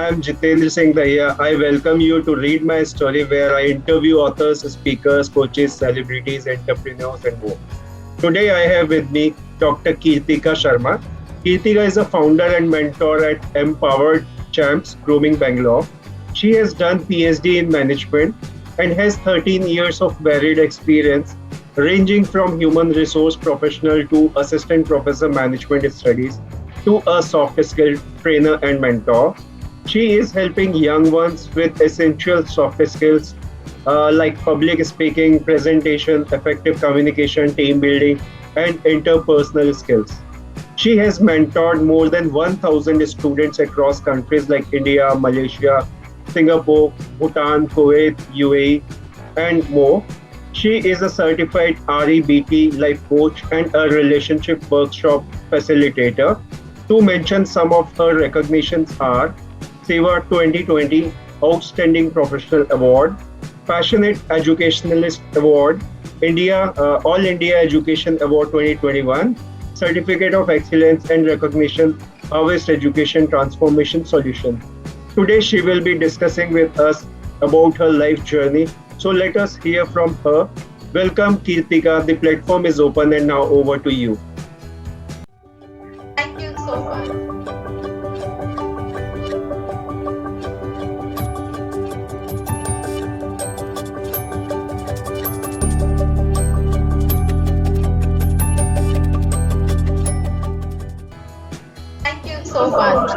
am Jitender Singh Dahiya. I welcome you to read my story where I interview authors, speakers, coaches, celebrities, entrepreneurs, and more. Today I have with me Dr. Keertika Sharma. Keertika is a founder and mentor at Empowered Champs Grooming Bangalore. She has done Ph.D. in management and has 13 years of varied experience ranging from human resource professional to assistant professor management studies to a soft skill trainer and mentor. She is helping young ones with essential soft skills like public speaking, presentation, effective communication, team building, and interpersonal skills. She has mentored more than 1,000 students across countries like India, Malaysia, Singapore, Bhutan, Kuwait, UAE, and more. She is a certified REBT life coach and a relationship workshop facilitator. To mention some of her recognitions are SIWAA 2020 Outstanding Professional Award, Passionate Educationist Award, All India Education Award 2021, Certificate of Excellence and Recognition, Harvest Education Transformation Solution. Today she will be discussing with us about her life journey. So let us hear from her. Welcome Keertika, the platform is open and now over to you. Thank you so much.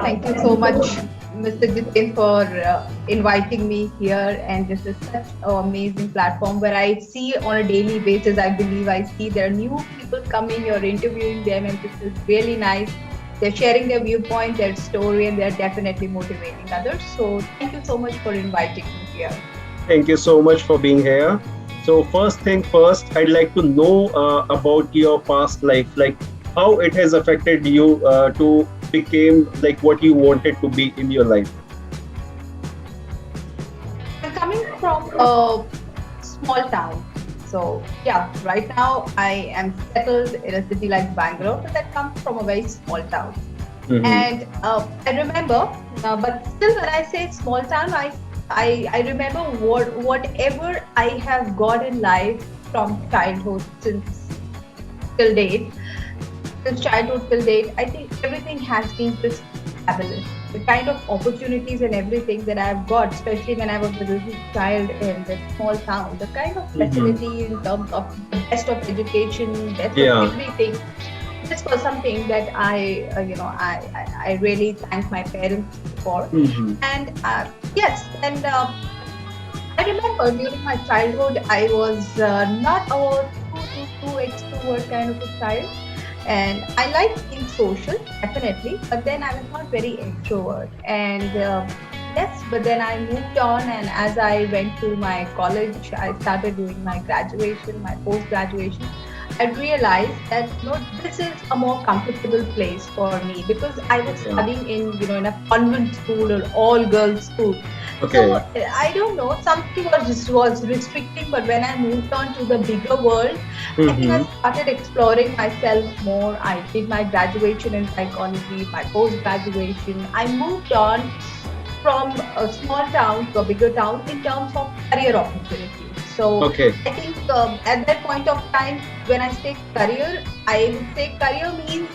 Thank you so much, Mr. Jitender, for inviting me here. And this is such an amazing platform where I see on a daily basis, I believe I see there are new people coming, you're interviewing them, and this is really nice. They're sharing their viewpoint, their story, and they're definitely motivating others. So thank you so much for inviting me here. Thank you so much for being here. So first thing first, I'd like to know about your past life, like how it has affected you to become like what you wanted to be in your life. I'm coming from a small town. So yeah, right now I am settled in a city like Bangalore, but that comes from a very small town. Mm-hmm. And I remember, but still when I say small town, I remember whatever I have got in life from childhood till date, I think everything has been just fabulous. The kind of opportunities and everything that I've got, especially when I was a little child in this small town, the kind of facility in terms of the best of education, best of everything. This was something that I really thank my parents for. Mm-hmm. And yes, and I remember during my childhood, I was not a too extrovert kind of a child. And I like being social, definitely, but then I was not very introvert. And yes, but then I moved on, and as I went to my college, I started doing my graduation, my post-graduation. I realized that this is a more comfortable place for me because I was studying in a convent school or all girls school. Okay. So I don't know, something was restricting, but when I moved on to the bigger world, I think I started exploring myself more. I did my graduation in psychology, my post-graduation. I moved on from a small town to a bigger town in terms of career opportunities. So I think at that point of time, when I say career, I would say career means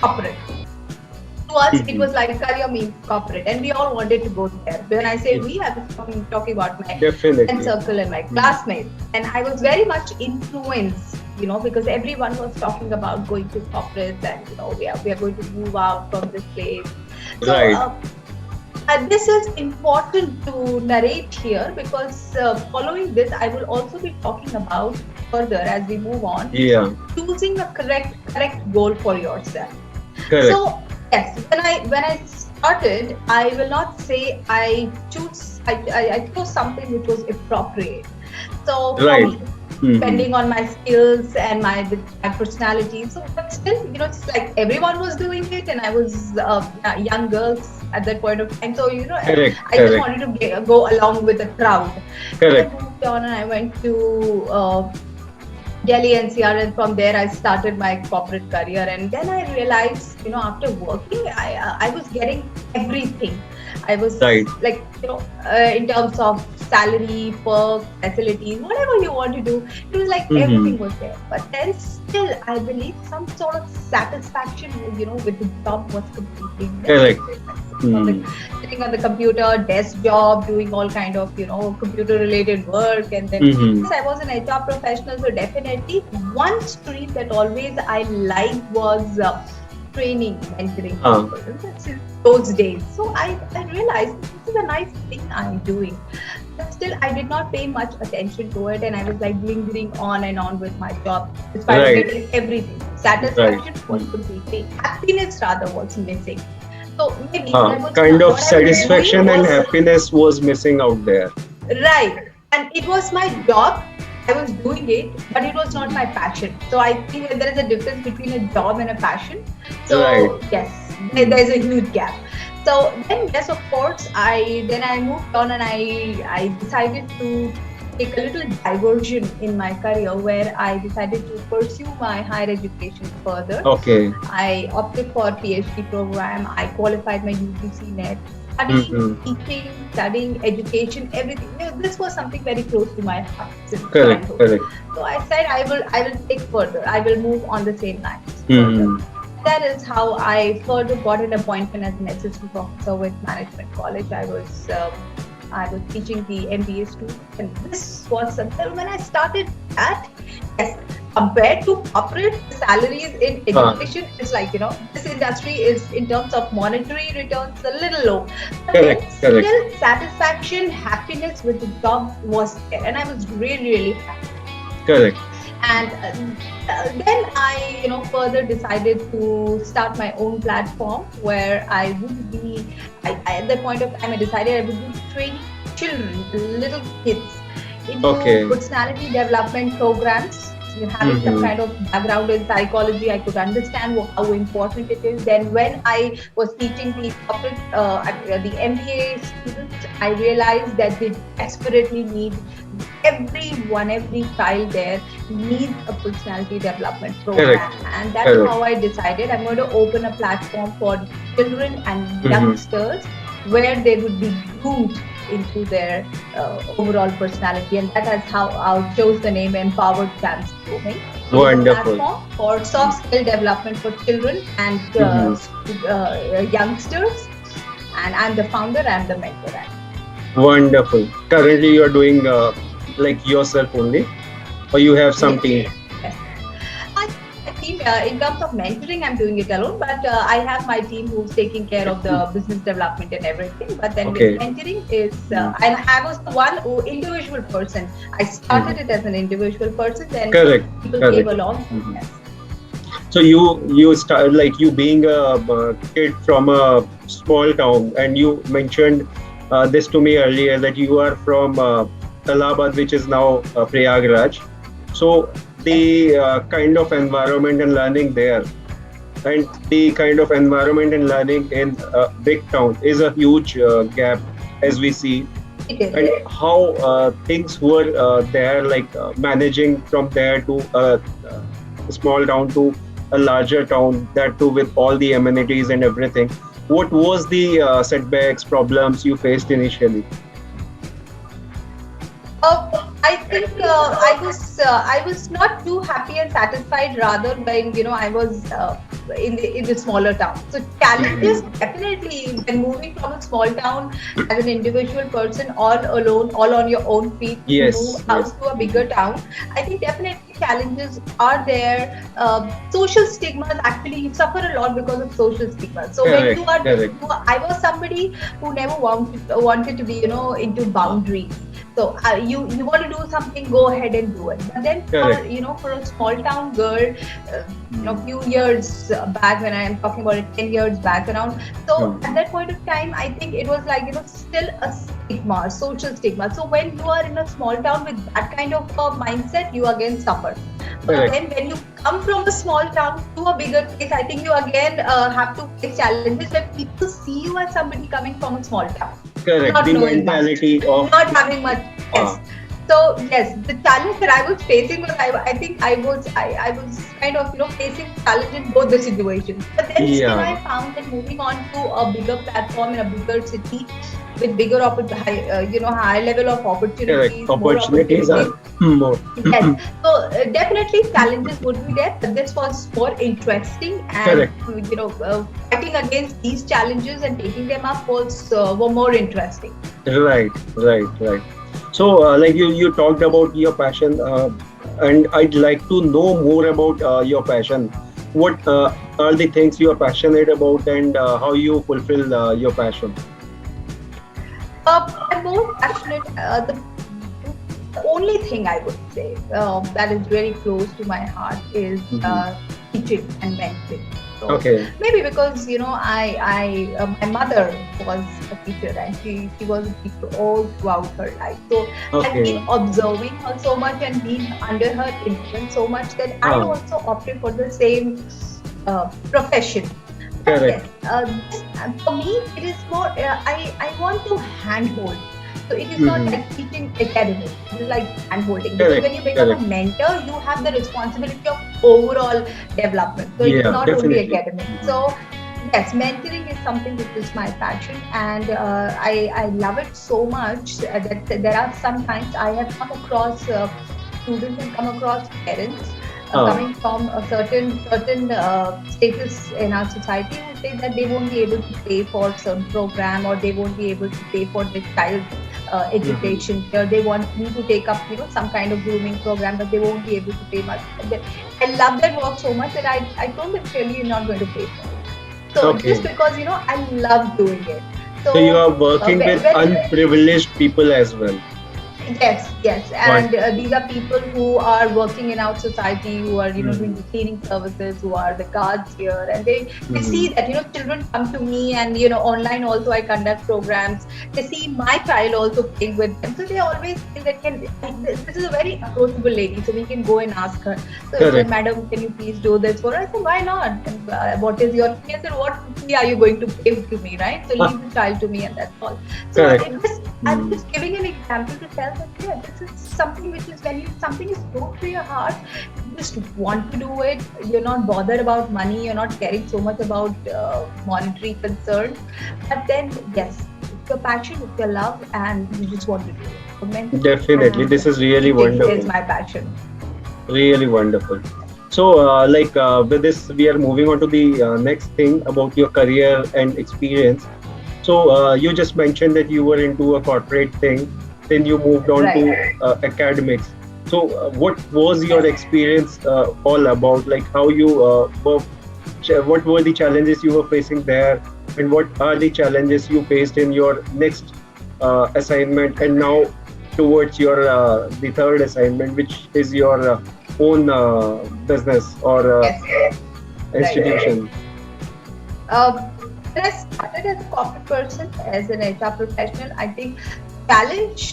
corporate. To us, it was like career means corporate, and we all wanted to go there. When I say we, I was talking about my friend circle and my classmates, and I was very much influenced, because everyone was talking about going to corporate, and we are going to move out from this place. So, right. This is important to narrate here because following this, I will also be talking about further as we move on. Yeah. Choosing a correct goal for yourself. Correct. So yes, when I started, I will not say I chose something which was appropriate. So for me, depending on my skills and my personality. So, but still, it's like everyone was doing it, and I was young girls at that point of time. So, I just wanted to go along with the crowd. Correct. I moved on and I went to Delhi NCR, and from there I started my corporate career. And then I realized, after working, I was getting everything. I was Right. like, in terms of salary, perks, facilities, whatever you want to do, it was like Mm-hmm. everything was there. But then still, I believe some sort of satisfaction, with the job was completely missing. Correct. On the, Mm. sitting on the computer, desk job, doing all kind of, computer related work. And then, Mm-hmm. yes, I was an HR professional. So definitely one stream that always I liked was training, mentoring Ah. people. And that's in those days. So I realized this is a nice thing I'm doing. But still, I did not pay much attention to it. And I was like lingering on and on with my job, despite of Right. getting everything. Right. Satisfaction was completely, happiness rather was missing. So maybe Ah. that was Kind of what I was satisfaction doing and was happiness was missing out there. right. And it was my job. I was doing it, but it was not my passion. So I think that there is a difference between a job and a passion. So Right. yes, there's a huge gap. So then yes, of course, I moved on and I decided to take a little diversion in my career where I decided to pursue my higher education further. Okay. I opted for Ph.D program. I qualified my UGC net. Studying, Mm-hmm. teaching, studying, education, everything. This was something very close to my heart since Correct. childhood. Correct. So I said I will take further. I will move on the same lines. Mm-hmm. That is how I further got an appointment as an assistant professor with Management College. I was teaching the MBA students, and this was something when I started that. Yes, compared to corporate salaries in education, it's like this industry is in terms of monetary returns a little low. But Correct. then Correct. still satisfaction, happiness with the job was there, and I was really really happy. Correct. And then I further decided to start my own platform where I would be at that point of time I decided I would be training children, little kids, into Okay. personality development programs. Having some Mm-hmm. kind of background in psychology, I could understand how important it is. Then when I was teaching the corporate, the MBA students, I realized that they desperately need every child there needs a personality development program. Correct. And that's Correct. how I decided I'm going to open a platform for children and Mm-hmm. youngsters where they would be groomed into their overall personality, and that is how I chose the name Empowered Champs Grooming. It is a Wonderful. platform for soft skill development for children and youngsters, and I'm the founder, I'm the mentor. Wonderful. Currently, you are doing like yourself only, or you have some team? Yes. I think in terms of mentoring, I'm doing it alone, but I have my team who's taking care of the business development and everything. But then Okay. with mentoring is, and I was the one individual person. I started it as an individual person, then Correct. people Correct. came along. Mhm. Yes. So you start like you being a kid from a small town, and you mentioned this to me earlier that you are from Allahabad, which is now Prayagraj. So the kind of environment and learning there, and the kind of environment and learning in a big town is a huge gap, as we see. It is. And how things were there, like managing from there to a small town to a larger town, that too with all the amenities and everything. What was the setbacks, problems you faced initially? I think I was not too happy and satisfied. Rather, when I was in the smaller town. So challenges definitely when moving from a small town as an individual person, all alone, all on your own feet, Yes, move out yes. to a bigger town. I think definitely challenges are there. Social stigmas, actually you suffer a lot because of social stigmas. So when Correct, you are, correct. I was somebody who never wanted to be into boundaries. So you want to do something, go ahead and do it. But then Correct. for a small town girl, few years back, when I am talking about it, 10 years back around. So at that point of time, I think it was like still a stigma, social stigma. So when you are in a small town with that kind of mindset, you again suffer. But Correct. then when you come from a small town to a bigger place, I think you again have to face challenges where people see you as somebody coming from a small town. Correct. Not The knowing mentality of not having much. Yes. So yes, the challenge that I was facing was I think I was kind of facing challenge in both the situations. But then still Yeah, I found that moving on to a bigger platform in a bigger city with bigger high level of correct. opportunities, more Opportunities are opportunities. more. Yes, so definitely challenges would be there, but this was more interesting, and Correct. fighting against these challenges and taking them up was were more interesting. Right, right, right. So, like you talked about your passion, and I'd like to know more about your passion. What are the things you are passionate about, and how you fulfill your passion? I'm more passionate. The only thing I would say that is very close to my heart is Hmm. teaching and mentoring. So Okay. maybe because I my mother was a teacher, and she was a teacher all throughout her life. So I've been Okay. observing her so much and been under her influence so much that I Ah, also opted for the same profession. And yes, correct. for me, it is more. I want to handhold. So it is not Hmm. like teaching academic. It is like handholding, because Correct. when you become a Correct. mentor, you have the responsibility of overall development. So it is Yeah, not only definitely. academic. Hmm. So yes, mentoring is something which is my passion, and I love it so much that there are sometimes I have come across students and come across parents Ah, coming from a certain status in our society who say that they won't be able to pay for some program, or they won't be able to pay for their child's hmm. education, or they want me to take up some kind of grooming program, but they won't be able to pay much. I love that work so much that I told them, clearly you're not going to pay for it. So just Okay. because I love doing it. So you So are working with when unprivileged people as well. yes, yes, Right. and these are people who are working in our society, who are doing Hmm. the cleaning services, who are the guards here, and they Hmm. see that children come to me, and online also I conduct programs. They see my child also playing with them, so they always feel that this is a very approachable lady, so we can go and ask her. So they said, Correct. "Madam, can you please do this for us?" I said, "Why not? And, what is your fee?" I said, "What fee are you going to pay to me, right? So leave the child to me, and that's all." So Correct. I'm Hmm. just giving an example to tell that this is something which is, when something is close to your heart, you just want to do it. You're not bothered about money. You're not caring so much about monetary concerns. But then, yes, it's your passion, it's your love, and you just want to do it. So mentoring Definitely. This and is really teaching is wonderful. my passion. Really wonderful. So, with this, we are moving on to the next thing about your career and experience. So, you just mentioned that you were into a corporate thing, then you moved on Right. to academics. So, what was your Yes. experience all about? Like, how you what were the challenges you were facing there, and what are the challenges you faced in your next assignment, and now towards your the third assignment, which is your own business or Yes. Right. institution. Um, when I started as a corporate person, as an HR professional, I think challenge,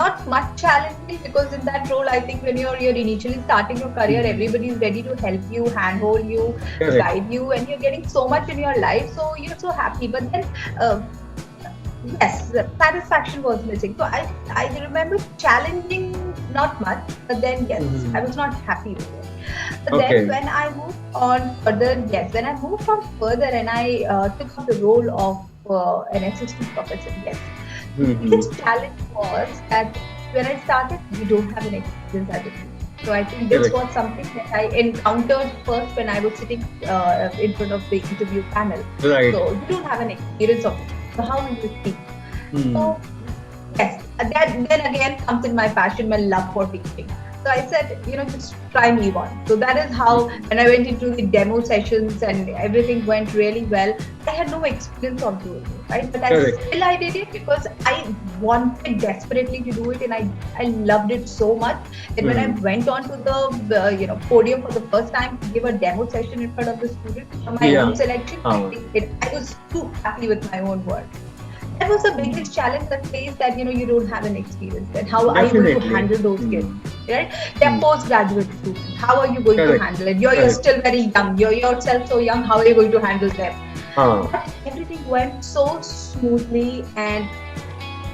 not much challenging, because in that role, I think when you're initially starting your career, Mhm. everybody is ready to help you, handhold you, Correct. guide you, and you're getting so much in your life, so you're so happy. But then, yes, the satisfaction was missing. So I remember challenging, not much, but then yes, I Mhm. was not happy with it. But then Okay. when I moved on further, yes, when I moved on further and I took up the role of an assistant professor, yes, the Hmm. biggest challenge was that when I started, you don't have an experience as a teacher. So I think this Correct. was something that I encountered first when I was sitting in front of the interview panel. Right. So you don't have an experience of it. So how will you teach? Hmm. So yes, that then again comes in my passion, my love for teaching. So I said, just try me one. So that is how, Hmm. when I went into the demo sessions and everything went really well, I had no experience of doing it, right? But Correct. I did it because I wanted desperately to do it, and I loved it so much that when I Hmm. went on to the podium for the first time to give a demo session in front of the students for my Yeah. own selection, Uh, I was too happy with my own work. That was the biggest challenge that says that you don't have an experience, then how are you going to definitely. handle those kids, Hmm. right? They're Hmm. postgraduate students, how are you going to Correct. handle it? You're Correct. still very young, you're yourself so young, how are you going to handle them? Uh, But everything went so smoothly, and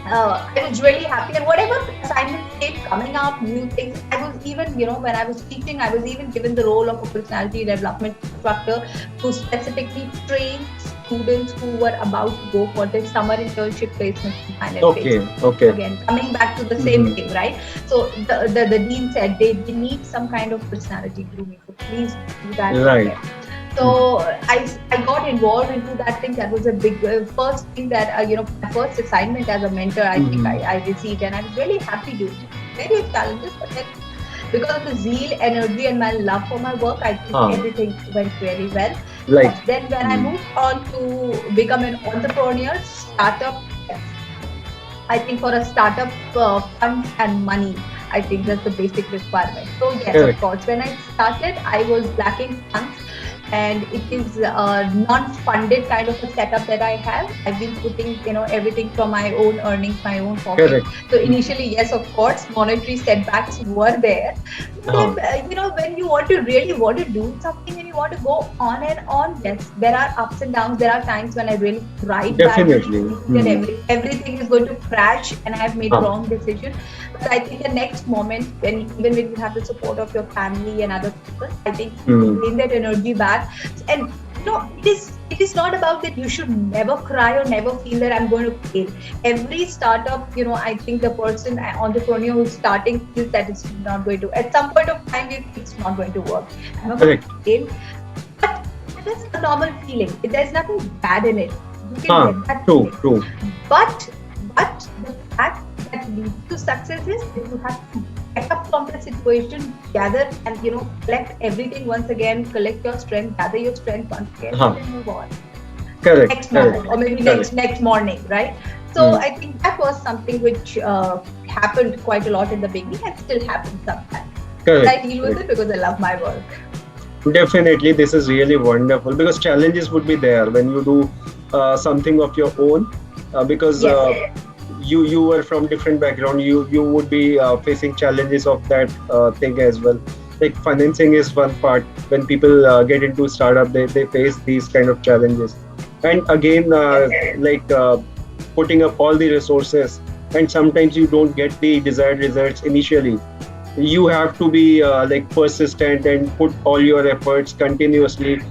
I was really happy, and whatever assignments came coming up, new things. I was even, when I was teaching, I was even given the role of a personality development instructor to specifically train students who were about to go for their summer internship placement in final phase. Okay. Again, coming back to the same thing, right? So the dean said they need some kind of personality grooming. So please do that. Right. So I got involved into that thing. That was a big first thing that my first assignment as a mentor. I think I received, and I was really happy doing it. Very challenges, but then because of the zeal, energy, and my love for my work, I think everything went really well. Like then when I moved on to become an entrepreneur, startup. I think for a startup, funds and money, I think that's the basic requirement. So yes, of course, when I started, I was lacking funds. And it is a non-funded kind of a setup that I have. I've been putting, everything from my own earnings, my own pocket. So initially, yes, of course, monetary setbacks were there. But then, when you really want to do something and you want to go on and on, yes, there are ups and downs. There are times when I really tried. Definitely. Everything is going to crash and I have made wrong decision. But I think the next moment, even when you have the support of your family and other people, I think you gain that energy back. And it is not about that you should never cry or never feel that I'm going to fail. Every startup, I think the entrepreneur who's starting feels that it's not going to. At some point of time, it's not going to work. I'm not going to fail. But that's a normal feeling. There's nothing bad in it. You can get that true. But the fact that leads to success is that you have to get up from the situation, gather and collect everything once again, collect your strength, gather your strength once again, and then move on. Correct. Next moment, or maybe next morning, right? So I think that was something which happened quite a lot in the beginning and still happens sometimes. Correct. I deal with it because I love my work. Definitely, this is really wonderful because challenges would be there when you do something of your own because you were from different background. You would be facing challenges of that thing as well. Like financing is one part. When people get into startup, they face these kind of challenges. And again, putting up all the resources, and sometimes you don't get the desired results initially. You have to be persistent and put all your efforts continuously,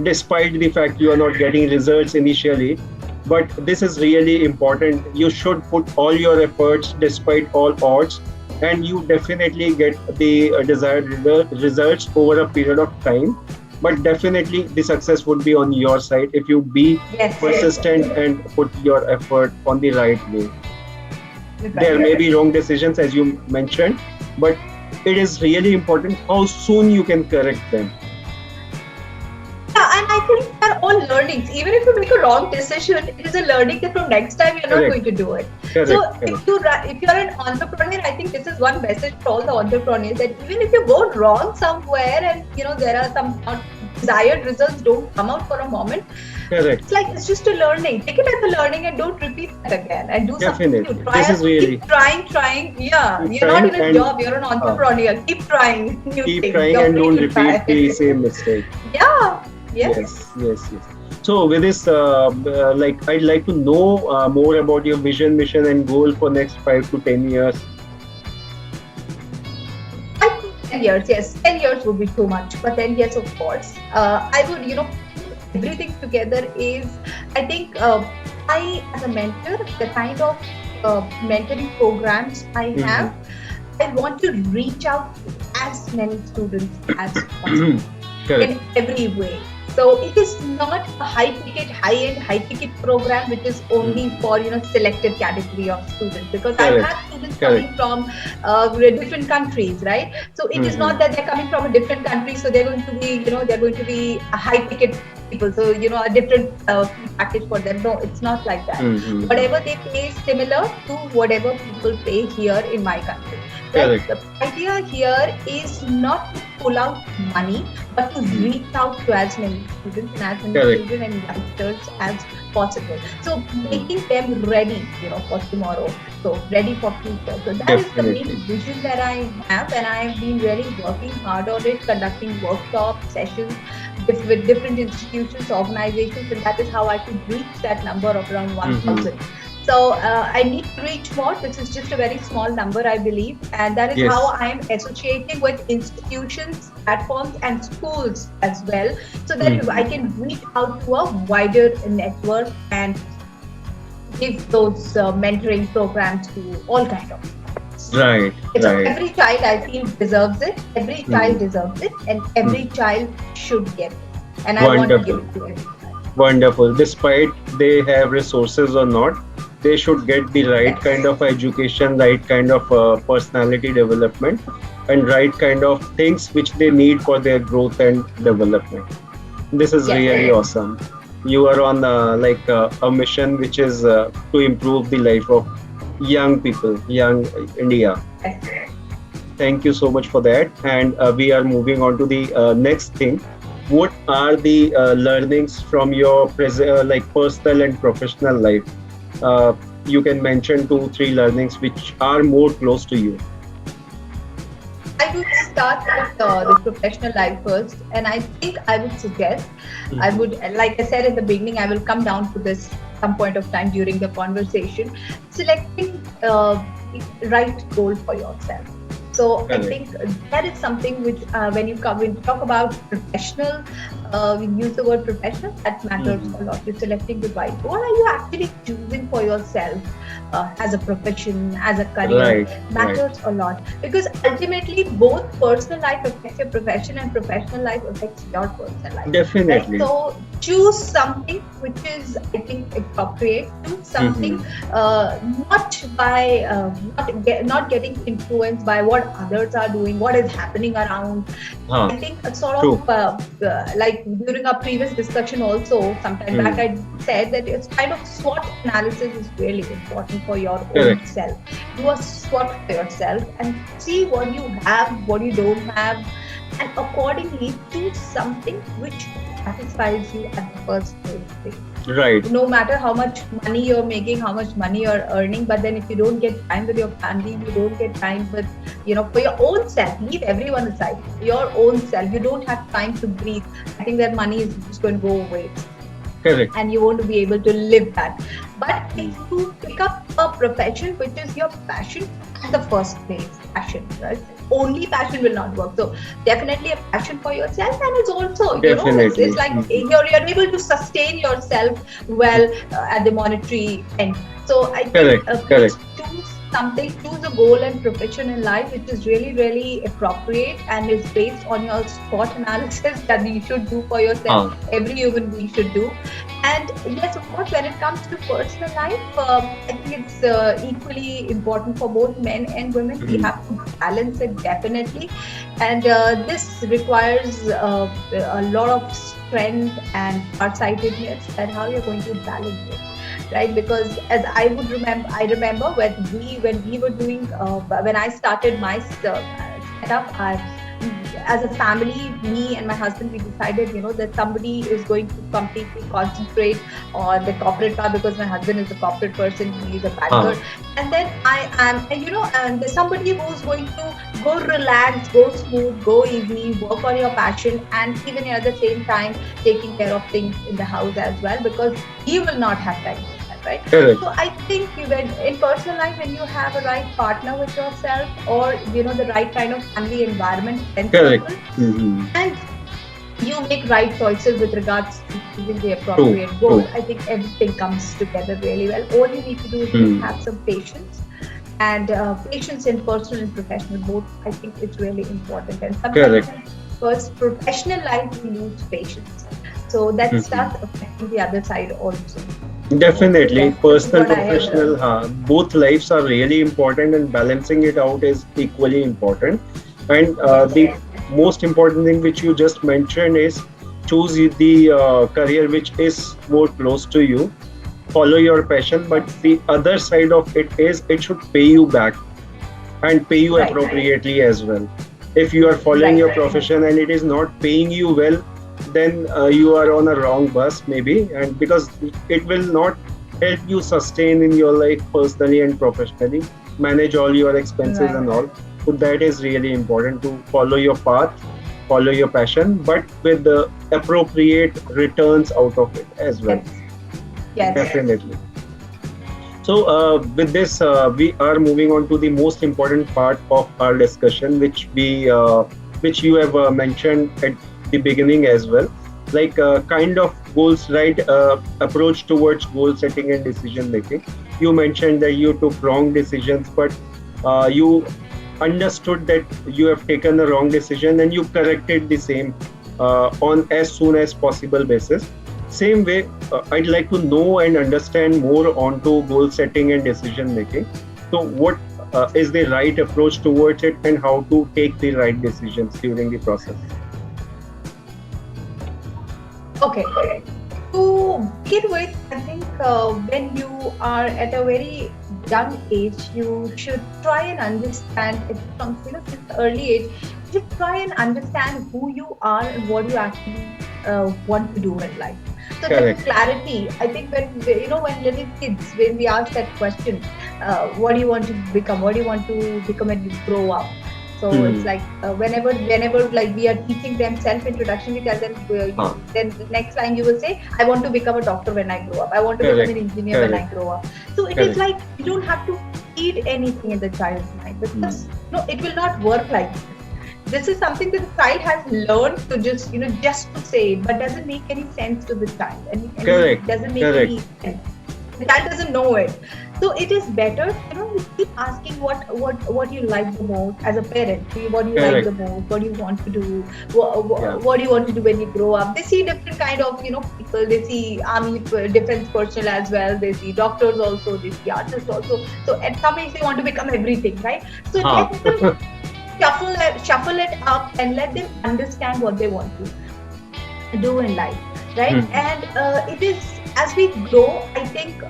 despite the fact you are not getting results initially. But this is really important. You should put all your efforts despite all odds, and you definitely get the desired results over a period of time. But definitely the success would be on your side if you be persistent and put your effort on the right way. There may be wrong decisions as you mentioned, but it is really important how soon you can correct them. And I think they're all learnings. Even if you make a wrong decision, it is a learning that from next time you're not going to do it. So if you're an entrepreneur, I think this is one message for all the entrepreneurs, that even if you go wrong somewhere and there are some desired results don't come out for a moment, it's just a learning. Take it as a learning and don't repeat that again, and do something new. Keep trying. Yeah, you're not in a job, you're an entrepreneur. Keep trying new things. Keep trying and don't repeat the same mistake. Yeah. Yes. So with this, I'd like to know more about your vision, mission, and goal for next 5 to 10 years. I think 10 years, yes. 10 years would be too much, but 10 years, of course. I would, everything together is, I think, I as a mentor, the kind of mentoring programs I have, I want to reach out to as many students as possible in every way. So it is not a high-ticket program which is only for selected category of students, because I have students coming from different countries, right? So it is not that they're coming from a different country, so they're going to be a high-ticket people. So a different package for them. No, it's not like that. Whatever they pay is similar to whatever people pay here in my country. Right? The idea here is not to pull out money, but to reach out to as many students and as many children and youngsters as possible. So making them ready, for tomorrow. So ready for future. So that is the main vision that I have, and I have been really working hard on it, conducting workshops, sessions with different institutions, organizations, and that is how I could reach that number of around 1,000. So I need to reach more. This is just a very small number, I believe, and that is how Yes. I am associating with institutions, platforms, and schools as well, so that I Mhm. can reach out to a wider network and give those mentoring programs to all kind of kids. Right, So right. every child I feel deserves it. Every child Mhm. deserves it, and every Mhm. child should get it. And I want to give Wonderful. it to every child. Wonderful. Despite they have resources or not, they should get the right kind Yes. of education, right kind of personality development, and right kind of things which they need for their growth and development. This is Yes. really awesome. You are on a mission which is to improve the life of young people, young India. Yes. Thank you so much for that. And we are moving on to the next thing. What are the learnings from your personal and professional life? Uh, you can mention two, three learnings which are more close to you. I would start with the professional life first, and I think I would suggest, I Mhm. would, like I said in the beginning, I will come down to this some point of time during the conversation, selecting the right goal for yourself. So I Correct. think that is something which, when you talk about professional, we use the word professional, that matters Mhm. a lot. You're selecting the right. What are you actually choosing for yourself as a profession, as a career? Right, right. Matters a lot, because ultimately both personal life affects your profession and professional life affects your personal life, right? Definitely. So choose something which is, I think, appropriate. Choose something Mhm. not by not getting influenced by what others are doing, what is happening around. Huh. I think a sort of True. like during our previous discussion also sometime back, Mhm. I said that it's kind of SWOT analysis is really important for your own Correct. self. Do a SWOT for yourself and see what you have, what you don't have, and accordingly choose something which satisfies you at the first place. Right. No matter how much money you're making, how much money you're earning, but then if you don't get time with your family, you don't get time with, for your own self, leave everyone aside, your own self, you don't have time to breathe. I think that money is just going to go away Correct. and you won't be able to live that. But if Mhm. you pick up a profession which is your passion at the first place, passion, right? Only passion will not work. So definitely a passion for yourself, and it's also, it's Definitely. like Mhm. you're able to sustain yourself well at the monetary end. So I think Correct. please Correct. choose something, choose a goal and profession in life which is really, really appropriate and is based on your SWOT analysis that you should do for yourself. Huh. Every human being should do. And yes, of course, when it comes to personal life, I think it's equally important for both men and women. We Mhm. have to balance it definitely, and this requires a lot of strength and farsightedness that how you're going to balance it, right? Because as I remember when we were doing when I started my setup, as a family, me and my husband, we decided, that somebody is going to completely concentrate on the corporate part, because my husband is a corporate person, he is a banker, Huh. and then I am, and there's somebody who's going to go relax, go smooth, go easy, work on your passion, and even at the same time taking care of things in the house as well, because he will not have time for that, right? Correct. So I think when in personal life, when you have a right partner with yourself, or the right kind of family environment, friend Correct. circle, Mhm. and you make right choices with regards to choosing the True. appropriate goal, True. I think everything comes together really well. All you need to do is just Hmm. have some patience, and patience in personal and professional both. I think it's really important, and sometimes Correct. in first professional life we lose patience, so that Mhm. starts affecting the other side also. So Definitely, yes, this is personal, what I have professional, both lives are really important, and balancing it out is equally important. And yes. the most important thing which you just mentioned is choose the career which is more close to you. Follow your passion, but Yes, the other side of it is it should pay you back and pay you right, appropriately as well. If you are following right, your profession and it is not paying you well, then you are on a wrong bus maybe, and because it will not help you sustain in your life personally and professionally, manage all your expenses right. and all. So that is really important, to follow your path, follow your passion, but with the appropriate returns out of it as well. Yes, yes. Definitely. So, with this, we are moving on to the most important part of our discussion, which you have mentioned at the beginning as well, like kind of goals, right? Approach towards goal setting and decision making. You mentioned that you took wrong decisions, but you understood that you have taken the wrong decision and you corrected the same on as soon as possible basis. Same way, I'd like to know and understand more onto goal setting and decision making. So, what is the right approach towards it, and how to take the right decisions during the process? Okay. To begin with, I think when you are at a very young age, you should try and understand it from since the early age. You should try and understand who you are and what you actually want to do in life. So that Correct. clarity, I think when little kids, when we ask that question, what do you want to become? What do you want to become when you grow up? So it's Hmm. like whenever like we are teaching them self-introduction, we tell them Ah, then the next line you will say, I want to become a doctor when I grow up. I want to become correct. an engineer when I Correct. grow up. So it is Correct. like you don't have to feed anything in the child's mind because Hmm. no, it will not work like this. This is something that the child has learned to just to say it, but doesn't make any sense to the child, and Correct. doesn't make Correct. any sense. The child doesn't know it. So it is better, you keep asking what you like the most as a parent. What do you like Correct. the most? What do you want to do? Yeah. What do you want to do when you grow up? They see different kind of people. They see army defense personnel as well. They see doctors also. They see artists also. So at some age they want to become everything, right? So Ah. let them shuffle it up and let them understand what they want to do in life, right? Hmm. And it is as we grow, I think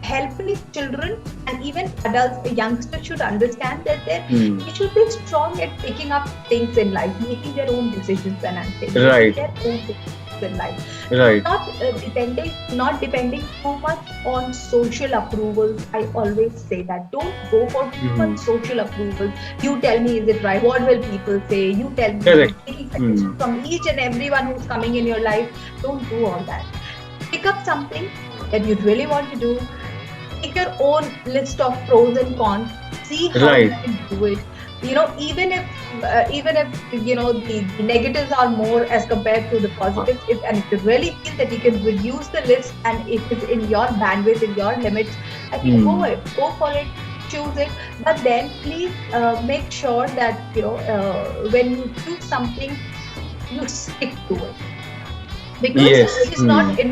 helping children and even adults, youngsters should understand that Hmm. they should be strong at picking up things in life, making their own decisions. When I'm saying making Right. their own decisions in life, Right. not depending too much on social approvals. I always say that don't go for too much Hmm. social approvals. You tell me, is it right? What will people say? You tell me, Correct. taking Hmm. suggestions from each and everyone who's coming in your life. Don't do all that. Pick up something that you really want to do. Make your own list of pros and cons. See how Right. you can do it. Even if the negatives are more as compared to the Ah. positives, if you really feel that you can reduce the list and it is in your bandwidth, in your limits, I think Hmm. go for it, choose it. But then please make sure that when you choose something, you stick to it, because Yes. it is Hmm. not in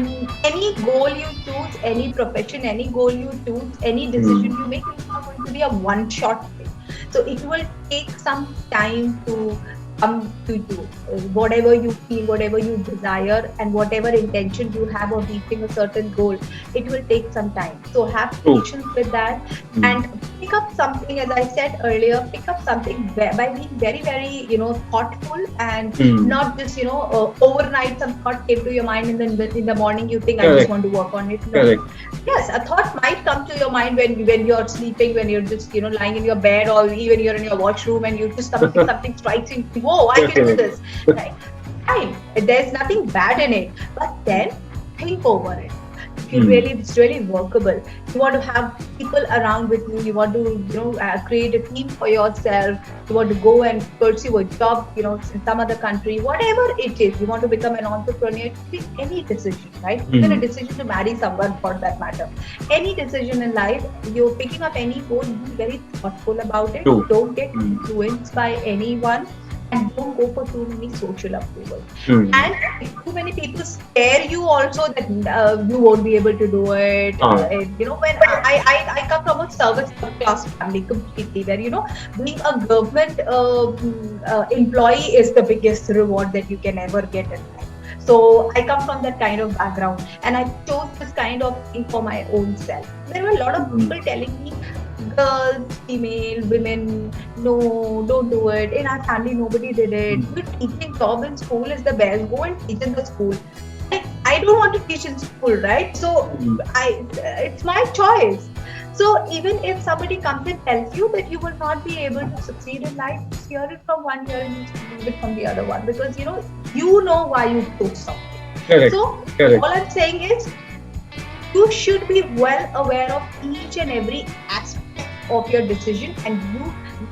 any goal you choose, any profession, any goal you choose, any decision Hmm. you make, it's not going to be a one shot thing. So it will take some time to come to you. Whatever you feel, whatever you desire, and whatever intention you have of reaching a certain goal, it will take some time. So have True. patience with that, Hmm. and pick up something, as I said earlier, pick up something by being very, very, thoughtful, and Hmm. not just overnight some thought came to your mind, and then in the morning you think, I just Correct. want to work on it. No. Correct. Yes, a thought might come to your mind when you're sleeping, when you're just lying in your bed, or even you're in your washroom, and you just something strikes you. Whoa, I can do Definitely. this. Right? Fine. There's nothing bad in it, but then think over it. If you Hmm. really, it's really workable. You want to have people around with you. You want to create a team for yourself. You want to go and pursue a job in some other country, whatever it is. You want to become an entrepreneur. It could be any decision, right? Even a Hmm. decision to marry someone, for that matter. Any decision in life, you're picking up any goal, be very thoughtful about it. True. Don't get Hmm. influenced by anyone, and don't go for too many social approvals. Hmm. And if too many people scare you also that you won't be able to do it. Ah. When I come from a service class family completely, where being a government employee is the biggest reward that you can ever get in life. So I come from that kind of background, and I chose this kind of thing for my own self. There were a lot of Hmm. people telling me, girls, female, women, no, don't do it. In our family, nobody did it. Hmm. The teaching job in school is the best. Go and teach in the school. I don't want to teach in school, right? So Hmm. it's my choice. So even if somebody comes and tells you that you will not be able to succeed in life, just hear it from one ear and just leave it from the other one, because you know why you chose something. Correct. So Correct. all I'm saying is, you should be well aware of each and every aspect of your decision, and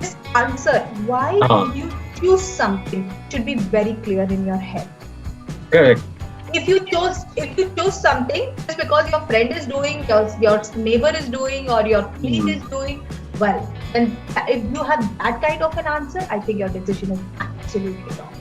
this answer, why Uh-huh. did you choose something, should be very clear in your head. Correct. If you chose something just because your friend is doing, your neighbor is doing, or your colleague is doing, well, then if you have that kind of an answer, I think your decision is absolutely wrong.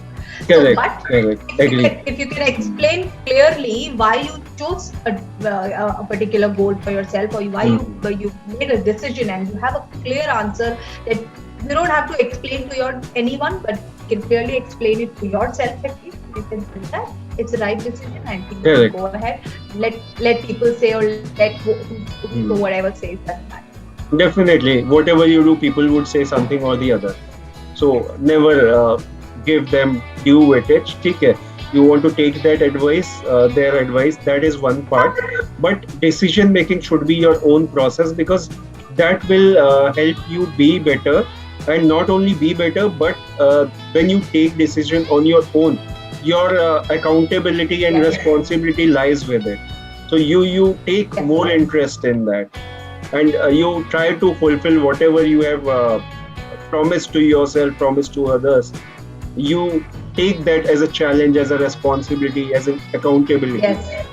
So, Correct. but Correct. if you Agree. can, if you can explain clearly why you chose a particular goal for yourself, or why you made a decision, and you have a clear answer that you don't have to explain to anyone, but you can clearly explain it to yourself at least. You can do that. It's the right decision. I think you can go ahead. Let people say, or let whatever says that. Definitely, whatever you do, people would say something or the other. So never give them due weightage. Okay, you want to take that advice, their advice. That is one part. But decision making should be your own process, because that will help you be better, and not only be better, but when you take decision on your own, your accountability and responsibility lies with it. So you take more interest in that, and you try to fulfill whatever you have promised to yourself, promised to others. You take that as a challenge, as a responsibility, as an accountability. Yes,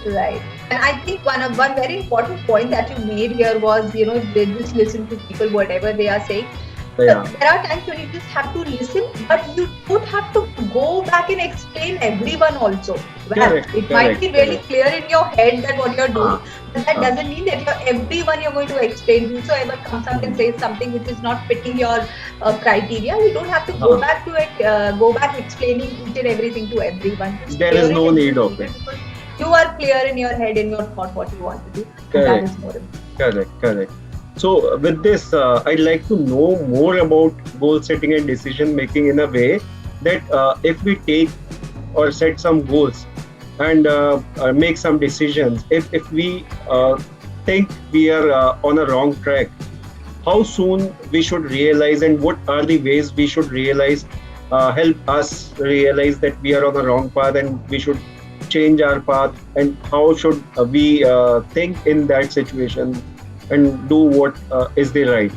right. And I think one very important point that you made here was, they just listen to people, whatever they are saying. Yeah. There are times when you just have to listen, but you don't have to go back and explain everyone also. Well, it might be really clear in your head that what you're doing, but that doesn't mean that everyone you're going to explain. Whosoever comes up and says something which is not fitting your criteria, you don't have to go back to it, go back explaining each and everything to everyone. Just there is no need of it. You are clear in your head, in your thought, what you want to do. That is more important. Correct. So with this, I'd like to know more about goal setting and decision making in a way that if we take or set some goals and make some decisions, if we think we are on a wrong track, how soon we should realize, and what are the ways we should realize, help us realize that we are on a wrong path and we should change our path, and how should we think in that situation and do what is the right.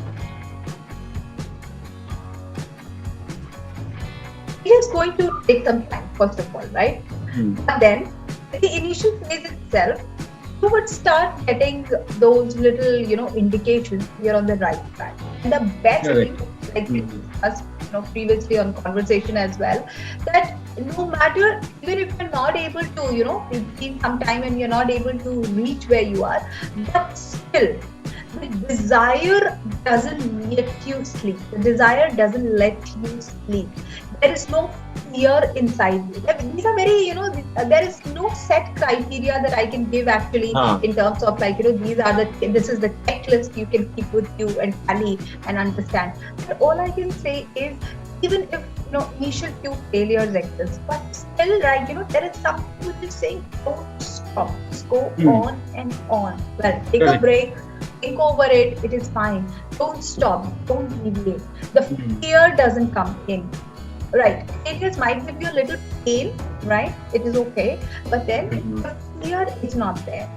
It is going to take some time, first of all, right? But then, in the initial phase itself, you would start getting those little, indications you're on the right track. And the best thing, like we discussed, previously on conversation as well, that no matter, even if you're not able to, it's been some time and you're not able to reach where you are, but still, the desire doesn't let you sleep. The desire doesn't let you sleep. There is no fear inside you. These are very, there is no set criteria that I can give actually in terms of this is the checklist you can keep with you and tally and understand. But all I can say is, even if initial few failures exist, but still, right, there is something which is saying, don't stop, just go on and on. Well, take a break, think over it, it is fine. Don't stop, don't deviate. The fear doesn't come in. Right, failures might give you a little pain, right? It is okay, but then the fear is not there.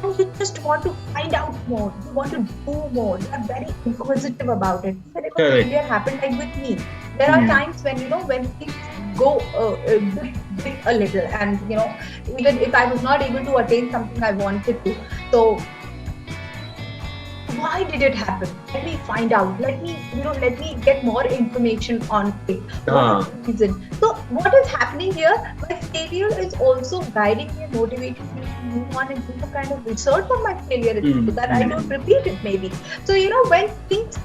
And you just want to find out more. You want to do more. You are very inquisitive about it. Even if a failure happened like with me, there are times when when things go bit a little, and even if I was not able to attain something I wanted to, so why did it happen? Let me find out. Let me get more information on it. What is the reason? So what is happening here? My failure is also guiding me and motivating me to move on and do some kind of research on my failure so that I don't repeat it maybe. So when things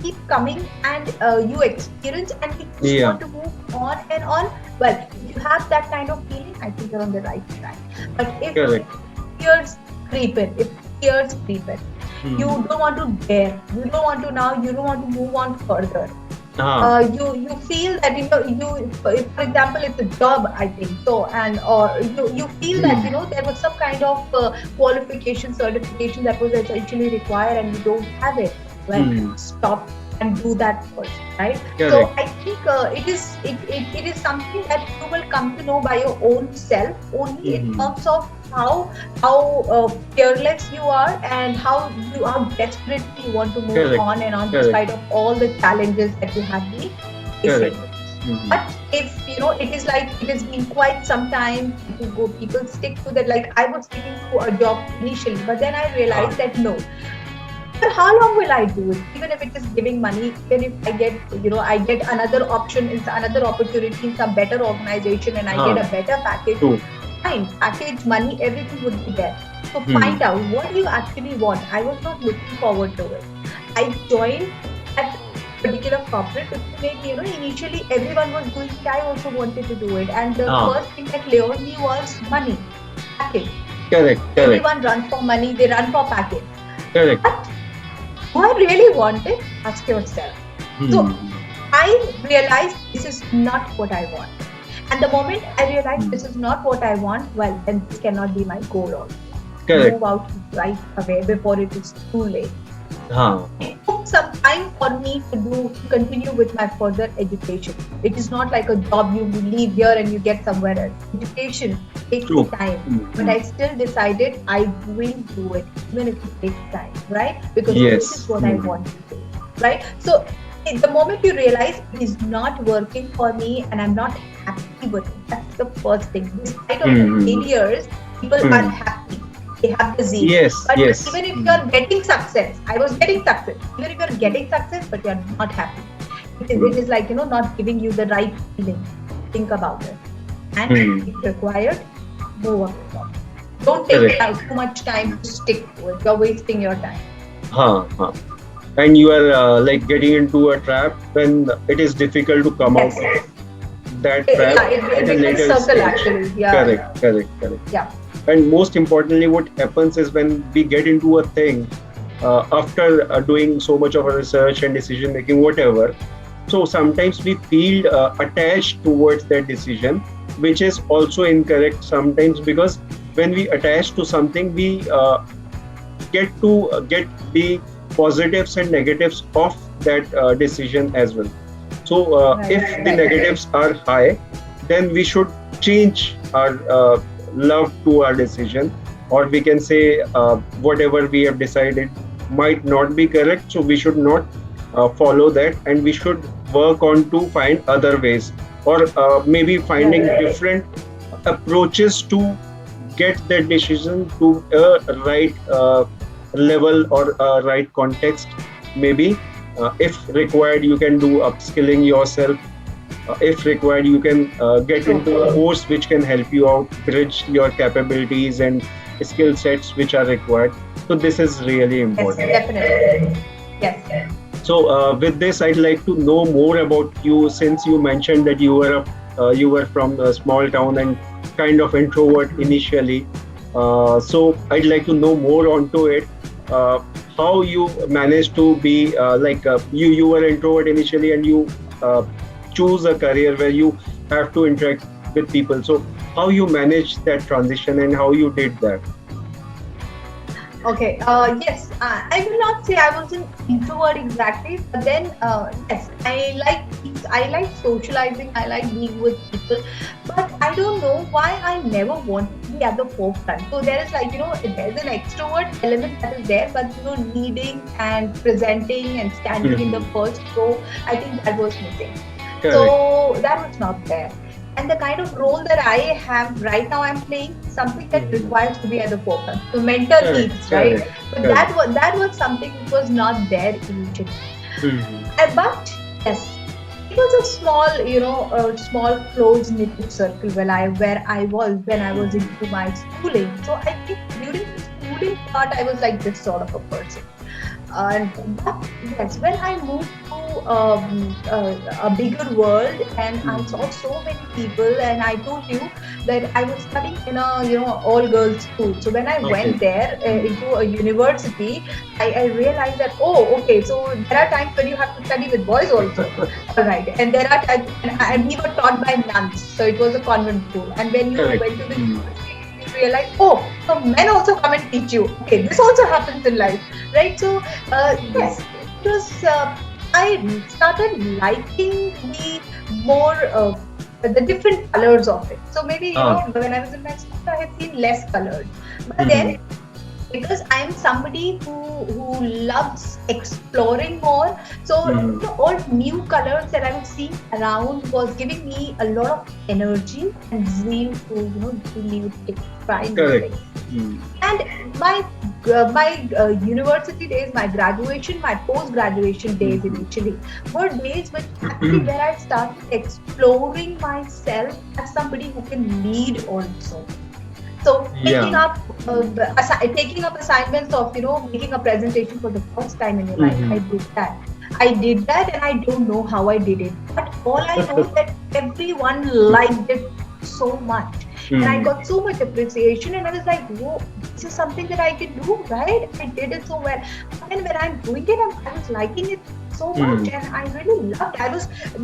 keep coming and you experience and you just want to move on and on, well, if you have that kind of feeling, I think you're on the right track. But if fears creep in, you don't want to dare. You don't want to move on further. You feel that you for example, it's a job, I think so, and or you feel that there was some kind of qualification, certification that was essentially required, and you don't have it. Well, stop and do that first, right? So I think it is something that you will come to know by your own self, only in terms of how fearless you are, and how desperately you want to move Correct. on and on, Correct. despite of all the challenges that you have been Correct. facing. Mhm. But if it is like it has been quite some time to go, people stick to that. Like I was sticking to a job initially, but then I realized that no, for how long will I do it? Even if it is giving money, even if I get another option, in another opportunity in some better organization, and I get a better package. True. Fine, package, money, everything would be there. So Hmm. find out what you actually want. I was not looking forward to it. I joined that particular corporate because maybe initially everyone was doing it. I also wanted to do it, and the first thing that lured me was money, package. Correct. Correct. Everyone runs for money. They run for package. Correct. But do I really want it? Ask yourself. So I realized this is not what I want. And the moment I realized this is not what I want, well, then this cannot be my goal also. Correct. Move out right away before it is too late. It took some time for me to continue with my further education. It is not like a job you leave here and you get somewhere else. Education takes time, but I still decided I will do it, even if it takes time, right? Because this is what I want to do, right? So the moment you realize it is not working for me and I'm not happy with it, that's the first thing. Despite of the failures, people are happy. They have the zeal. But even if you are getting success, I was getting success. Even if you are getting success, but you are not happy, it is like not giving you the right feeling. Think about it, and if required, move on. Don't take too much time to stick to it. You're wasting your time. And you are like getting into a trap when it is difficult to come out of that trap at a later stage. Actually. Correct. Yeah. And most importantly, what happens is when we get into a thing after doing so much of a research and decision making, whatever. So sometimes we feel attached towards that decision, which is also incorrect sometimes, because when we attach to something, we get the positives and negatives of that decision as well. So if the negatives are high, then we should change our love to our decision, or we can say whatever we have decided might not be correct, so we should not follow that, and we should work on to find other ways, or maybe finding different approaches to get that decision to a right level or a right context. Maybe if required, you can do upskilling yourself. If required, you can get into a course which can help you out, bridge your capabilities and skill sets which are required. So this is really important. Yes, definitely. Yes. So with this, I'd like to know more about you, since you mentioned that you were from a small town and kind of introvert initially. So I'd like to know more onto it. How you managed to be you were introvert initially, and you choose a career where you have to interact with people. So how you managed that transition and how you did that? Okay. Yes. I will not say I was an introvert exactly, but then yes, I like socializing. I like being with people, but I don't know why I never wanted to be at the forefront. So there is there's an extrovert element that is there, but leading and presenting and standing in the first row, I think that was missing. Correct. So that was not there. And the kind of role that I have right now, I'm playing something that requires to be at the forefront. So mentor needs, right? But that was something which was not there initially. But yes, it was a small close knit circle where I was when I was into my schooling. So I think during the schooling part, I was like this sort of a person. But yes, when I moved to a bigger world, and I saw so many people, and I told you that I was studying in a all girls school. So when I went there into a university, I realized that so there are times when you have to study with boys also, right? And there are times, and we were taught by nuns, so it was a convent school. And when you went to the university, realize, so men also come and teach you. Okay, this also happens in life, right? So yes, it was. I started liking the more the different colors of it. So maybe, Ah. when I was in my school, I had seen less colored. But Mhm. then, because I'm somebody who loves exploring more, so Mhm. all new colors that I was seeing around was giving me a lot of energy and zeal to do new things, try new Correct. things. Mm. And my university days, my graduation, my post graduation days Mhm. initially were days which actually where I started exploring myself as somebody who can lead also. So Yeah. taking up assignments of making a presentation for the first time in your life, I Mhm. did that. I did that, and I don't know how I did it. But all I know is that everyone liked it so much, and I Mhm. got so much appreciation, and I was like, "Whoa, this is something that I can do, right?" I did it so well. But then when I'm doing it, I was liking it so much, Mhm. and I really loved.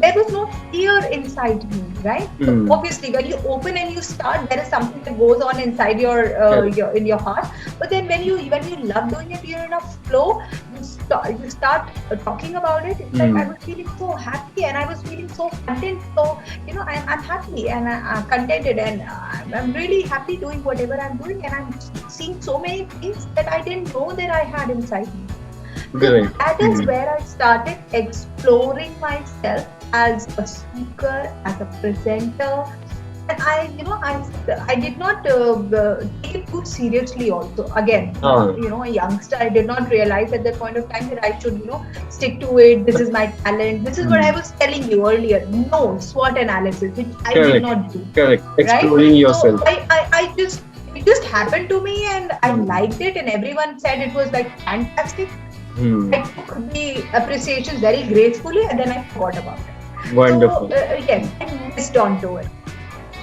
There was no fear inside me, right? So Mhm. obviously, when you open and you start, there is something that goes on inside Correct. your heart. But then when you love doing it, you're in a flow. You start talking about it. It's like I Mhm. was feeling so happy, and I was feeling so content. So I'm happy and I'm contented, and I'm really happy doing whatever I'm doing, and I'm seeing so many things that I didn't know that I had inside me. So Correct. that is Mhm. where I started exploring myself as a speaker, as a presenter, and I did not take it too seriously. Also, again, Ah. a youngster, I did not realize at that point of time that I should, stick to it. This is my talent. This is what I Mhm. was telling you earlier. No SWOT analysis, which I did Correct. not do. Correct. Right? Exploring So yourself. I just it just happened to me, and I Mhm. liked it, and everyone said it was like fantastic. Mhm. I took the appreciation very gracefully, and then I forgot about it. So Wonderful. yes, I missed on to it.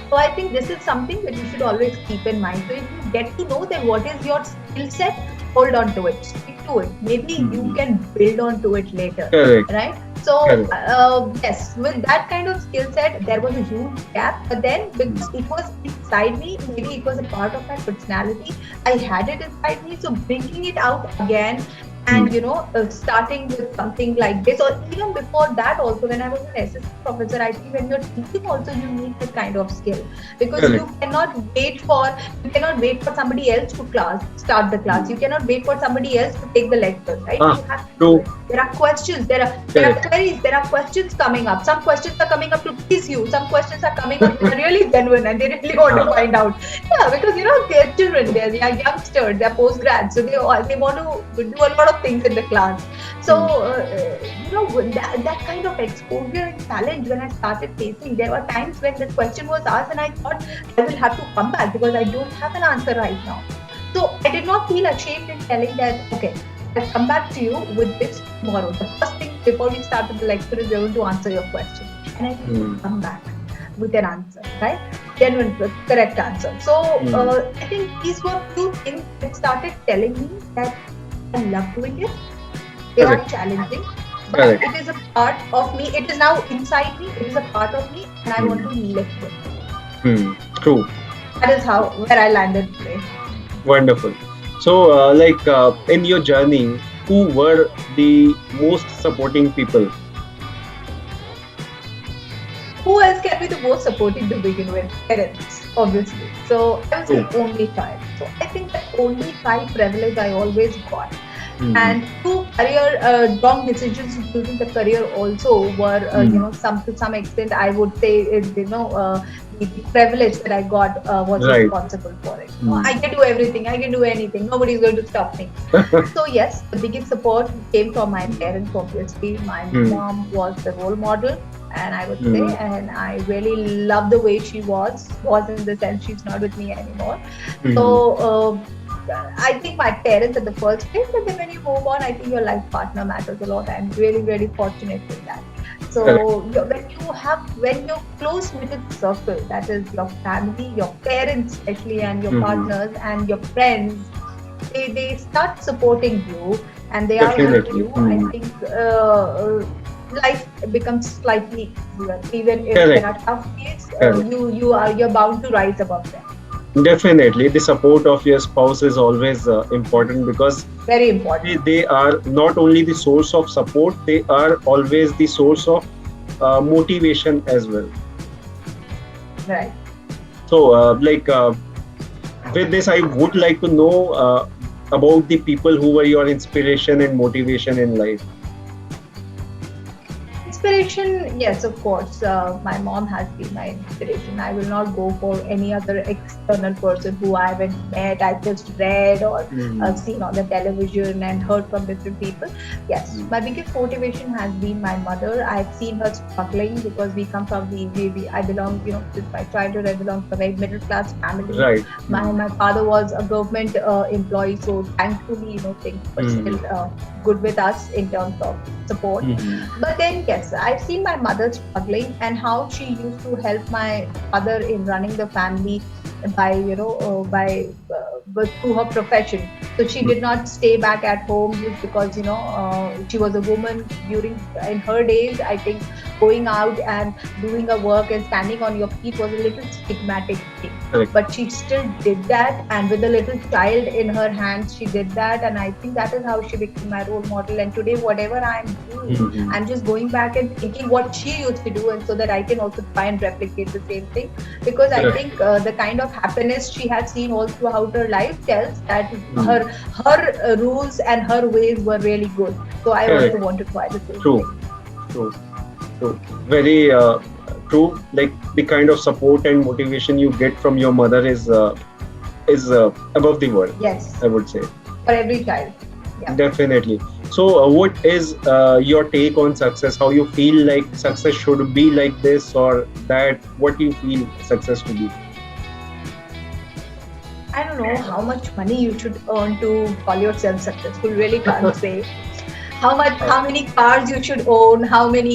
So I think this is something that you should always keep in mind. So if you get to know that what is your skill set, hold on to it, stick to it. Maybe you Mhm. can build on to it later, Correct. right? So Correct. yes, with that kind of skill set, there was a huge gap. But then because it was inside me, maybe it was a part of my personality. I had it inside me. So bringing it out again and Mhm. starting with something like this, or even before that also, when I was an assistant professor, I think when you're teaching also, you need that kind of skill, because Correct. you cannot wait for somebody else to start the class. You Mhm. cannot wait for somebody else to take the lecture, right? Ah. You have to do True. it. There are questions, there are Correct. queries, there are questions coming up. Some questions are coming up to tease you, some questions are coming up that are really genuine and they really want to Ah. find out. Yeah, because they're children, they're youngsters, they're postgrads, so they want to do a lot of things in the class. So Mhm. that kind of exposure and challenge, when I started facing, there were times when the question was asked and I thought I will have to come back because I don't have an answer right now. So I did not feel ashamed in telling that, okay, I'll come back to you with this tomorrow. The first thing before we started the lecture is we're going to answer your question, and I used to Mhm. come back with an answer, right? Genuine, correct answer. So Mhm. I think these were few things that started telling me that I love doing it. They are Correct. challenging, but Correct. it is a part of me. It is now inside me. It is a part of me, and I want to Mhm. live with it. True. That is how where I landed today. Wonderful. So, in your journey, who were the most supporting people? Who else can be the most supporting to begin with? Parents, obviously. So I was the True. only child. So I think that only child privilege I always got. Mhm. And two career wrong decisions in choosing the career also were Mhm. some to some extent, I would say, is the privilege that I got was Right. responsible for it. Mhm. I can do everything, I can do anything, nobody's going to stop me. So yes, the biggest support came from my parents. Obviously, my Mhm. mom was the role model, and I would say, Mhm. and I really love the way she was in the sense she's not with me anymore. So Mhm. I think my parents at the first place, but then when you move on, I think your life partner matters a lot. I'm really, really fortunate with that. Correct. So when you're close knitted circle, that is your family, your parents especially, and your Mhm. partners and your friends, they start supporting you and they are with Definitely. you. I Mhm. think life becomes slightly easier. Even if there Correct. are tough days, Correct. you're bound to rise above them. Definitely, the support of your spouse is always important because Very important. they are not only the source of support, they are always the source of motivation as well. Right. So, with this, I would like to know about the people who were your inspiration and motivation in life. Inspiration, yes, of course. My mom has been my inspiration. I will not go for any other external person who I haven't met. I just read or seen on the television and heard from different people. Yes, my biggest motivation has been my mother. I've seen her struggling because we come from I belong, since my childhood, I belong to a very middle class family. Right. My father was a government employee, so thankfully, things were still good with us in terms of support. But then, yes, I've seen my mother struggling and how she used to help my father in running the family by through her profession. So she did not stay back at home just because she was a woman. During in her days, I think going out and doing a work and standing on your feet was a little stigmatic thing. Correct. But she still did that, and with a little child in her hands, she did that, and I think that is how she became my role model. And today, whatever I'm doing, I'm just going back and thinking what she used to do, and so that I can also try and replicate the same thing. Because I think the kind of happiness she has seen all throughout her life tells that her rules and her ways were really good. So I also want to try the same thing. True. Very true. Like the kind of support and motivation you get from your mother is above the world. Yes, I would say. For every child. Yeah. Definitely. So, what is your take on success? How you feel like success should be like this or that? What you feel success to be? I don't know how much money you should earn to call yourself successful. Really can't say. How many cars you should own? How big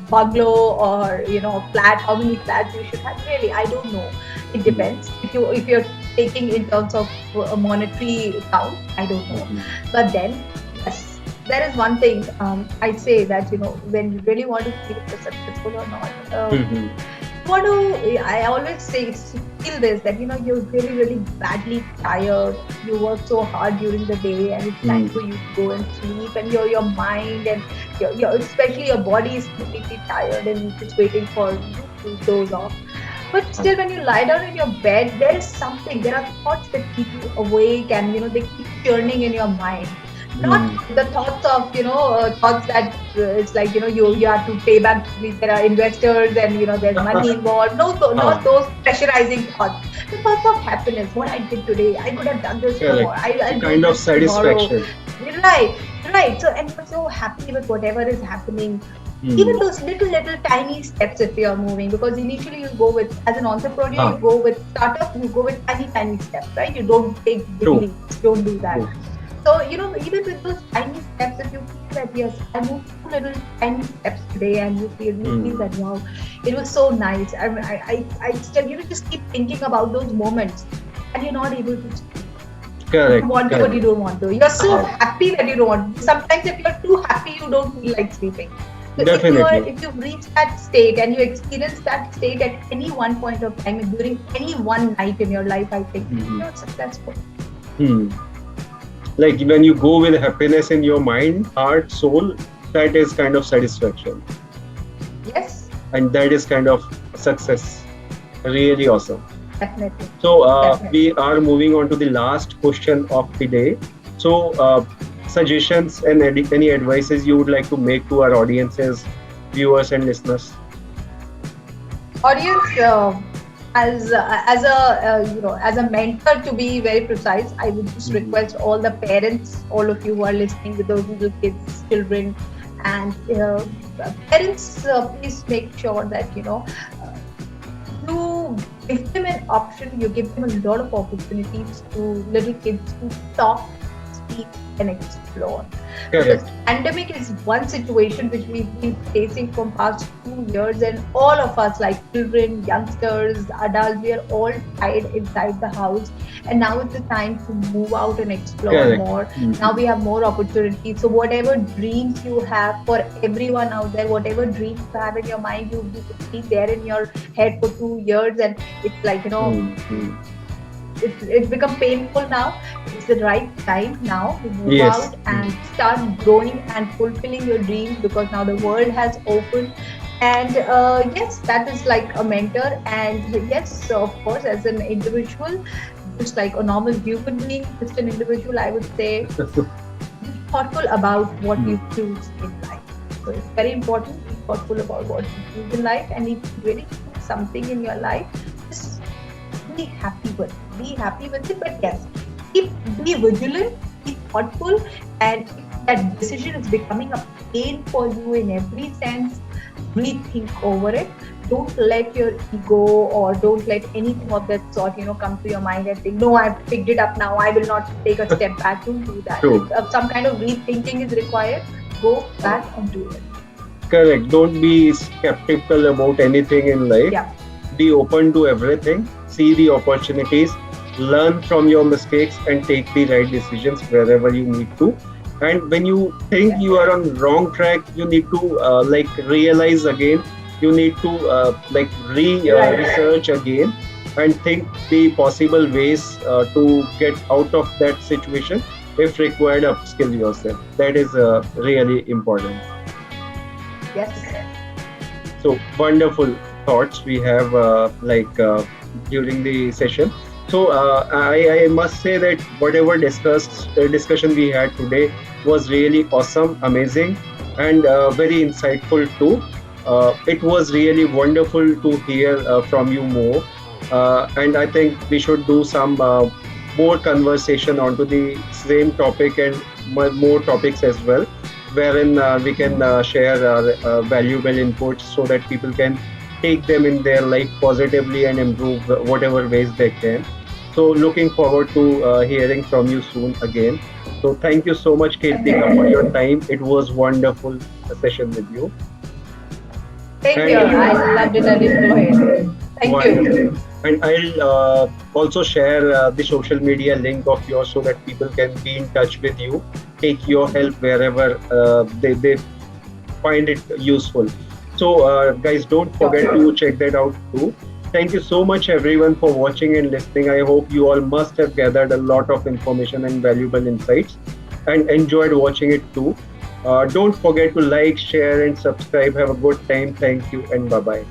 bungalow or flat? How many flats you should have? Really, I don't know. It depends. If you're taking in terms of a monetary count, I don't know. But then, yes, there is one thing I'd say that when you really want to feel if you're successful or not. I always say feel this that you're really really badly tired. You work so hard during the day, and it's time for you to go and sleep. And your mind and your especially your body is completely tired and just waiting for you to doze off. But still, when you lie down in your bed, there is something. There are thoughts that keep you awake, and they keep churning in your mind. Not the thoughts of thoughts that it's like you have to pay back. There are investors and there's money involved. Not those pressurizing thoughts. The thoughts of happiness. What I did today, I could have done this more. I kind of satisfaction. Right. So and you're so happy with whatever is happening. Even those little tiny steps if you're moving, because initially you go with, as an entrepreneur, you go with startup, you go with tiny steps, right? You don't take big leaps, don't do that. So, even with those tiny steps, if you feel that, yes, I moved 2 little tiny steps today, and you feel that, wow, it was so nice. I still, just keep thinking about those moments, and you're not able to speak. Correct. You want to, but you don't want to. You're so happy that you don't want to. Sometimes if you're too happy, you don't feel like sleeping. So if you've reached that state and you experience that state at any one point of time during any one night in your life, I think you're successful. Like when you go with happiness in your mind, heart, soul, that is kind of satisfaction. Yes. And that is kind of success. Really awesome. Definitely. So we are moving on to the last question of the day. So suggestions and any advices you would like to make to our audiences, viewers and listeners? Audience, as a mentor, to be very precise, I would just request all the parents, all of you who are listening with those little kids, children, and parents, please make sure that you give them an option. You give them a lot of opportunities to little kids to talk, speak, and explore. Because pandemic is one situation which we've been facing from past 2 years, and all of us, like children, youngsters, adults, we are all tied inside the house, and now is the time to move out and explore more. Now we have more opportunities. So whatever dreams you have, for everyone out there, whatever dreams you have in your mind, you be there in your head for 2 years, and it's like it's become painful now. It's the right time now to move out and start growing and fulfilling your dreams, because now the world has opened. And yes, that is like a mentor. And yes, of course, as an individual, just like a normal human being, just an individual, I would say, be thoughtful about what you choose in life. So it's very important. Be thoughtful about what you choose in life, and if you really choose something in your life, just be happy with it. Be happy with it. But yes, keep be vigilant, be thoughtful, and if that decision is becoming a pain for you in every sense, rethink over it. Don't let your ego or don't let anything of that sort, come to your mind and think, no, I've picked it up now. I will not take a step back. Don't do that. True. If some kind of rethinking is required, go back and do it. Correct. Don't be skeptical about anything in life. Yeah. Be open to everything. See the opportunities. Learn from your mistakes and take the right decisions wherever you need to. And when you think you are on wrong track, you need to realize again. You need to research again and think the possible ways to get out of that situation. If required, upskill yourself. That is really important. Yes. So wonderful thoughts we have during the session. So I must say that whatever discussion we had today was really awesome, amazing, and very insightful too. It was really wonderful to hear from you more, and I think we should do some more conversation onto the same topic and more topics as well, wherein we can share our valuable inputs so that people can take them in their life positively and improve whatever ways they can. So looking forward to hearing from you soon again. So thank you so much, Keertika, for your time. It was wonderful session with you. Thank you. I loved it. I enjoyed it. Thank you. And I'll also share the social media link of yours so that people can be in touch with you, take your help wherever they find it useful. So guys, don't forget to check that out too. Thank you so much everyone for watching and listening. I hope you all must have gathered a lot of information and valuable insights and enjoyed watching it too. Don't forget to like, share and subscribe. Have a good time. Thank you and bye-bye.